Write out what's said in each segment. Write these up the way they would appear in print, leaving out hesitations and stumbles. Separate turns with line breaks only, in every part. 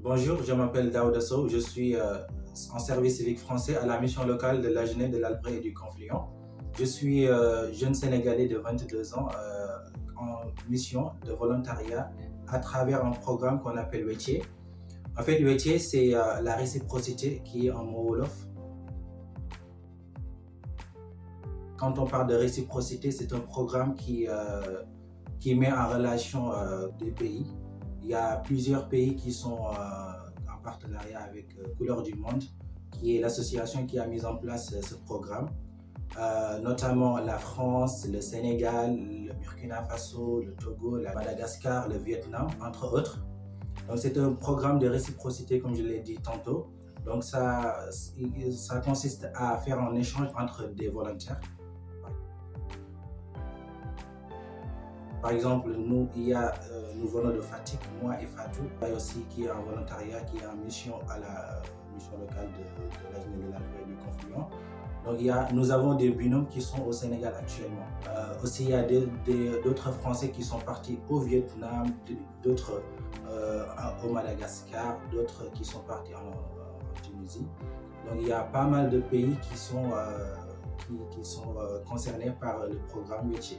Bonjour, je m'appelle Daouda Sow, je suis en service civique français à la mission locale de l'AGN de l'Albret et du Confluent. Je suis jeune Sénégalais de 22 ans en mission de volontariat à travers un programme qu'on appelle Wétier. En fait, Wétier, c'est la réciprocité qui est en mot wolof. Quand on parle de réciprocité, c'est un programme qui met en relation des pays. Il y a plusieurs pays qui sont en partenariat avec Couleurs du Monde, qui est l'association qui a mis en place ce programme, notamment la France, le Sénégal, le Burkina Faso, le Togo, la Madagascar, le Vietnam, entre autres. Donc c'est un programme de réciprocité, comme je l'ai dit tantôt. Donc ça consiste à faire un échange entre des volontaires. Par exemple, nous venons de Fatick, moi et Fatou, aussi qui est en volontariat, qui est en mission à la mission locale de l'AGN de l'Albret et du Confluent. Donc nous avons des binômes qui sont au Sénégal actuellement. Aussi, il y a d'autres Français qui sont partis au Vietnam, d'autres au Madagascar, d'autres qui sont partis en Tunisie. Donc il y a pas mal de pays qui sont concernés par le programme Wétier.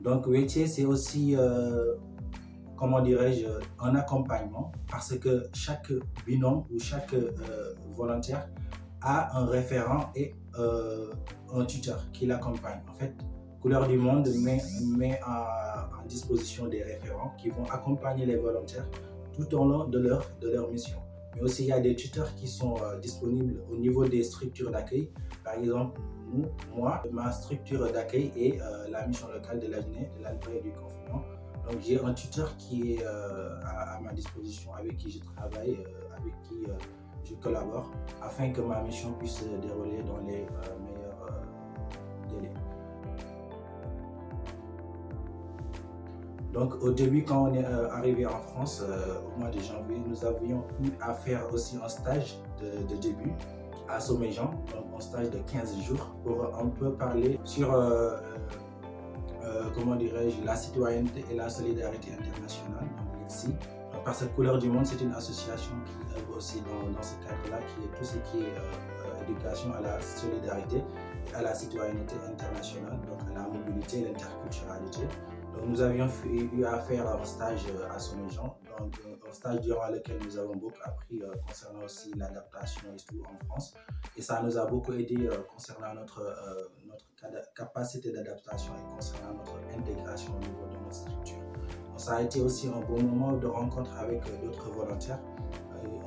Donc Wétier, c'est aussi, comment dirais-je, un accompagnement parce que chaque binôme ou chaque volontaire a un référent et un tuteur qui l'accompagne. En fait, Couleurs du Monde met en disposition des référents qui vont accompagner les volontaires tout au long de leur mission. Mais aussi, il y a des tuteurs qui sont disponibles au niveau des structures d'accueil. Par exemple, moi, ma structure d'accueil est la mission locale de l'AGN, de l'Albret et du Confluent. Donc j'ai un tuteur qui est à ma disposition, avec qui je travaille, avec qui je collabore, afin que ma mission puisse se dérouler dans les meilleurs délais. Donc au début, quand on est arrivé en France, au mois de janvier, nous avions eu à faire aussi un stage de début à Sommejean, donc un stage de 15 jours pour un peu parler sur comment dirais-je, la citoyenneté et la solidarité internationale, donc l'ICSI. Parce que Couleurs du Monde, c'est une association qui œuvre aussi dans ce cadre-là, qui est tout ce qui est éducation à la solidarité et à la citoyenneté internationale, donc à la mobilité et l'interculturalité. Donc nous avions eu à faire un stage à Sommejean, donc un stage durant lequel nous avons beaucoup appris concernant aussi l'adaptation et tout en France. Et ça nous a beaucoup aidé concernant notre capacité d'adaptation et concernant notre intégration au niveau de notre structure. Donc ça a été aussi un bon moment de rencontre avec d'autres volontaires,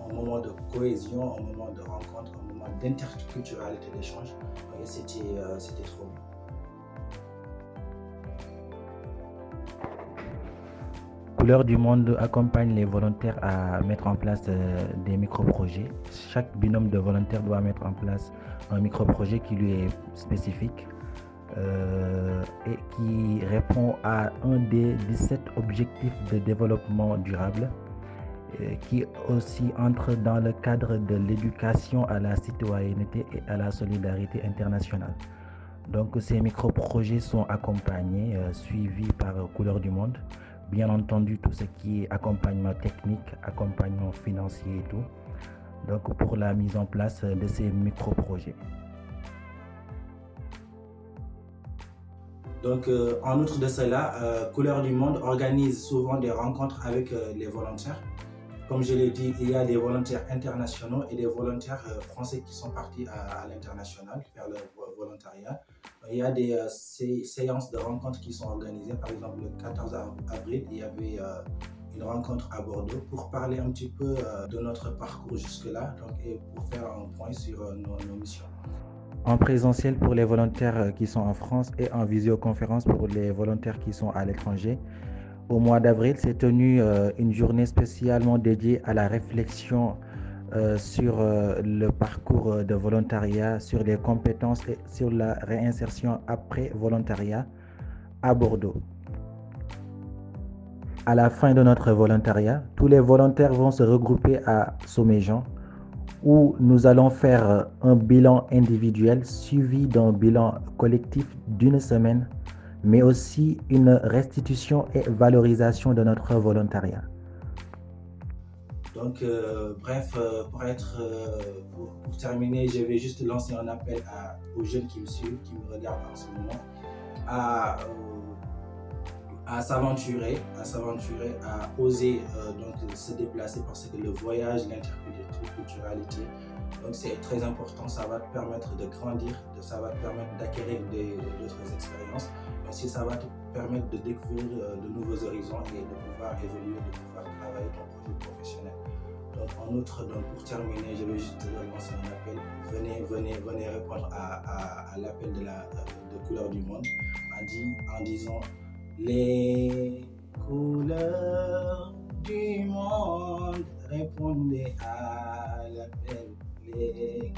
un moment de cohésion, un moment de rencontre, un moment d'interculturalité, d'échange. Et c'était trop bien.
Couleurs du Monde accompagne les volontaires à mettre en place des micro-projets. Chaque binôme de volontaires doit mettre en place un micro-projet qui lui est spécifique et qui répond à un des 17 objectifs de développement durable qui aussi entre dans le cadre de l'éducation à la citoyenneté et à la solidarité internationale. Donc ces micro-projets sont accompagnés, suivis par Couleurs du Monde. Bien entendu, tout ce qui est accompagnement technique, accompagnement financier et tout. Donc pour la mise en place de ces micro-projets.
Donc en outre de cela, Couleurs du Monde organise souvent des rencontres avec les volontaires. Comme je l'ai dit, il y a des volontaires internationaux et des volontaires français qui sont partis à l'international faire leur volontariat. Il y a des séances de rencontres qui sont organisées. Par exemple, le 14 avril, il y avait une rencontre à Bordeaux pour parler un petit peu de notre parcours jusque-là, et pour faire un point sur nos missions.
En présentiel pour les volontaires qui sont en France et en visioconférence pour les volontaires qui sont à l'étranger. Au mois d'avril, s'est tenue une journée spécialement dédiée à la réflexion sur le parcours de volontariat, sur les compétences et sur la réinsertion après volontariat à Bordeaux. À la fin de notre volontariat, tous les volontaires vont se regrouper à Sommejean où nous allons faire un bilan individuel suivi d'un bilan collectif d'une semaine mais aussi une restitution et valorisation de notre volontariat.
Donc, bref, pour terminer, je vais juste lancer un appel aux jeunes qui me suivent, qui me regardent en ce moment, à s'aventurer, à oser donc se déplacer, parce que le voyage, l'interculturalité, donc c'est très important. Ça va te permettre de grandir, ça va te permettre d'acquérir d'autres expériences, mais aussi ça va te permettre de découvrir de nouveaux horizons et de pouvoir évoluer, de pouvoir travailler ton projet professionnel. Donc en outre, donc pour terminer, je vais juste lancer un appel. Venez répondre à l'appel de Couleurs du Monde en disant: les couleurs du monde, répondez à l'appel. Les